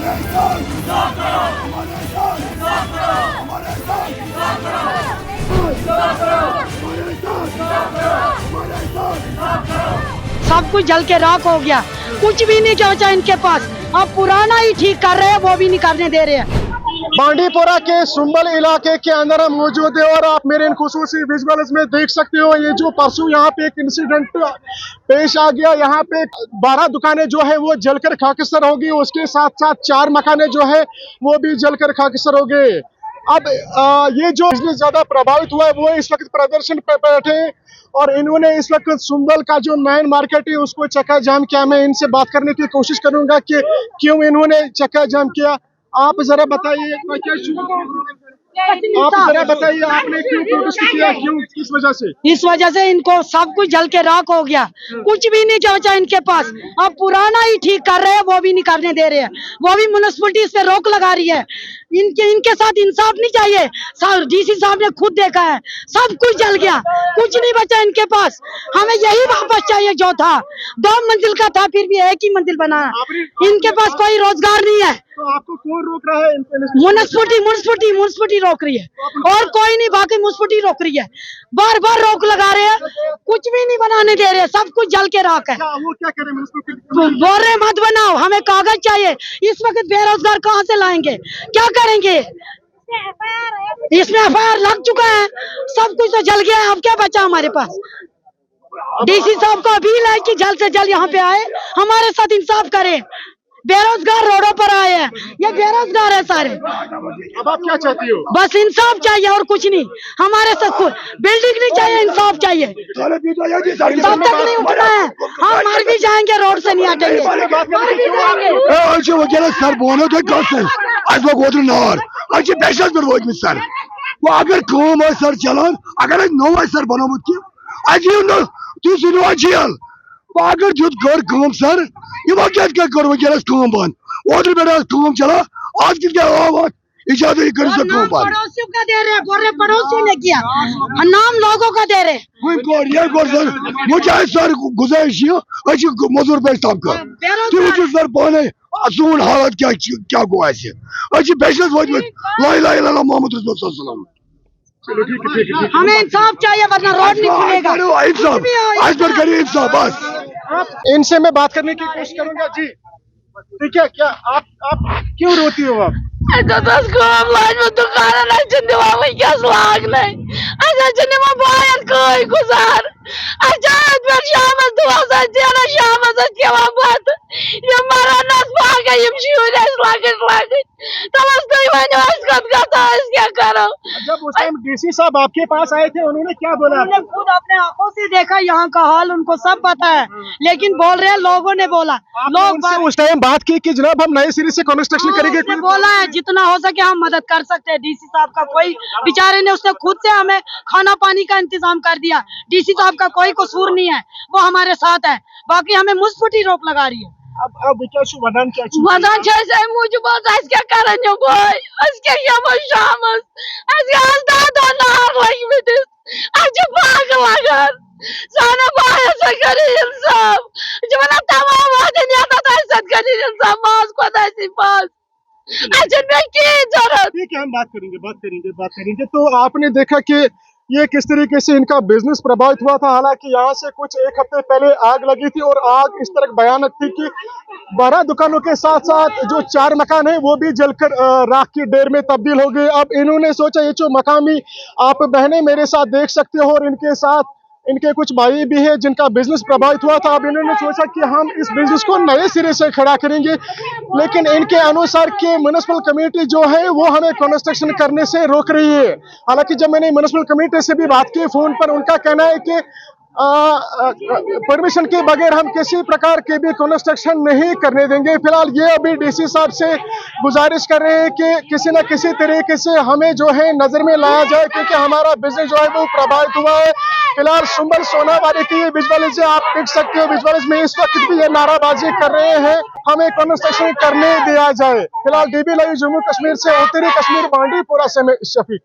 सब कुछ जल के राख हो गया, कुछ भी नहीं बचा इनके पास। अब पुराना ही ठीक कर रहे हैं, वो भी नहीं करने दे रहे हैं। बांडीपोरा के सुंबल इलाके के अंदर हम मौजूद है और आप मेरे इन खुसूसी विजुअल्स में देख सकते हो ये जो परसों यहाँ पे एक इंसिडेंट पेश आ गया। यहाँ पे 12 दुकानें जो है वो जलकर खाकिस्तर हो गई, उसके साथ साथ 4 मकाने जो है वो भी जलकर खाकिस्तर हो गए। अब ये जो बिजली ज्यादा प्रभावित हुआ है वो इस वक्त प्रदर्शन पे बैठे और इन्होंने इस वक्त सुंबल का जो मेन मार्केट है उसको चक्का जाम किया। मैं इनसे बात करने की कोशिश करूंगा कि क्यों इन्होंने चक्का जाम किया। आप जरा बताइए, आपने क्यों प्रोटेस्ट किया, क्यों, किस वजह से? इस वजह से इनको सब कुछ जल के राख हो गया, कुछ भी नहीं बचा इनके पास। अब पुराना ही ठीक कर रहे हैं, वो भी नहीं करने दे रहे हैं। वो भी म्युनिसिपैलिटी इस पे रोक लगा रही है। इनके साथ इंसाफ नहीं चाहिए। डीसी साहब ने खुद देखा है, सब कुछ जल गया, कुछ नहीं बचा इनके पास। हमें यही वापस चाहिए जो था, 2 मंजिल का था फिर भी 1 ही मंजिल बनाया। इनके पास कोई रोजगार नहीं है। तो आपको कौन रोक रहा है? म्युनिसिपैलिटी रोक रही है और कोई नहीं, बाकी म्युनिसिपैलिटी रोक रही है। बार बार रोक लगा रहे हैं, कुछ भी नहीं बनाने दे रहे, सब कुछ जल के राख है। वो क्या करें? बोल रहे मत बनाओ, हमें कागज चाहिए। इस वक्त बेरोजगार कहाँ से लाएंगे, क्या करेंगे? इसमें FIR लग चुका है, सब कुछ तो जल गया है। अब क्या बचा हमारे पास? डीसी साहब को अपील है कि जल्द से जल्द यहाँ पे आए, हमारे साथ इंसाफ करें। बेरोजगार रोडों पर आए हैं, ये बेरोजगार है सारे। अब आप क्या चाहती हो? बस इंसाफ चाहिए और कुछ नहीं। हमारे साथ बिल्डिंग नहीं चाहिए, इंसाफ चाहिए। तब तक नहीं उठना है, हम मर भी जाएंगे, रोड से नहीं हटेंगे, मर भी जाएंगे। अगर कम सर चलान, अगर नो सर बनोमुत जेल अगर दुत कर कम सर क्या कर वनस कम बंद ओतर पे कम चला आज क्या इजाजत कर पड़ोसियों का दे रहे, बोल रहे पड़ोसियों ने किया, नाम लोगों का दे रहे। सर मुझे सर गुजारिश मजूर पे तब कर सर पाने सोन हालत क्या गो बेशस वो मोहम्मद रसूल। हमें इंसाफ चाहिए वरना रोड नहीं खुलेगा। आज पर करिए इंसाफ बस। इनसे मैं बात करने की कोशिश करूंगा। जी ठीक है, क्या आप क्यों रोती हो? आप जब उस टाइम डीसी साहब आपके पास आए थे उन्होंने क्या बोला? उन्होंने खुद अपने आंखों से देखा यहाँ का हाल, उनको सब पता है, लेकिन बोल रहे हैं लोगों ने बोला। लोग उस टाइम बात की कि जनाब हम नए सिरे से कंस्ट्रक्शन करेंगे। बोला है जितना हो सके हम मदद कर सकते हैं। डीसी साहब का कोई बेचारे ने, उसने खुद से हमें खाना पानी का इंतजाम कर दिया। डीसी साहब का कोई कसूर नहीं है, वो हमारे साथ है। बाकी हमें मुस्फुटी रोक लगा रही है। अब क्या वदान क्या वदान छे मुझे बहुत आज क्या करन भाई आज क्या शामस आज आज दादा नार लगी बिटिस आज पाग लगन साना बाय से करे इंसाफ जब तमाम आदमी आता था सद करे इंसाफ मास को दासी पास आज में की जरूरत। ठीक है, हम बात करेंगे। तो आपने देखा कि ये किस तरीके से इनका बिजनेस प्रभावित हुआ था। हालांकि यहाँ से कुछ 1 हफ्ते पहले आग लगी थी और आग इस तरह भयानक थी कि 12 दुकानों के साथ साथ जो 4 मकान है वो भी जलकर राख की ढेर में तब्दील हो गए। अब इन्होंने सोचा, ये जो मकामी आप बहनें मेरे साथ देख सकते हो और इनके साथ इनके कुछ भाई भी है जिनका बिजनेस प्रभावित हुआ था। अब इन्होंने सोचा कि हम इस बिजनेस को नए सिरे से खड़ा करेंगे, लेकिन इनके अनुसार कि म्युनिसिपल कमेटी जो है वो हमें कंस्ट्रक्शन करने से रोक रही है। हालांकि जब मैंने म्युनिसिपल कमेटी से भी बात की फोन पर, उनका कहना है कि परमिशन के बगैर हम किसी प्रकार के भी कंस्ट्रक्शन नहीं करने देंगे। फिलहाल ये अभी डीसी साहब से गुजारिश कर रहे हैं कि किसी न किसी तरीके से हमें जो है नजर में लाया जाए, क्योंकि हमारा बिजनेस जो है वो प्रभावित हुआ है। फिलहाल सुंबल सोनावाड़ी की ये विजुअल्स आप देख सकते हो, विजुअल्स में इस वक्त भी ये नाराबाजी कर रहे हैं, हमें कंस्ट्रक्शन करने दिया जाए। फिलहाल DB लाइव जम्मू कश्मीर से उत्तरी कश्मीर बांडीपोरा से मैं शफीक।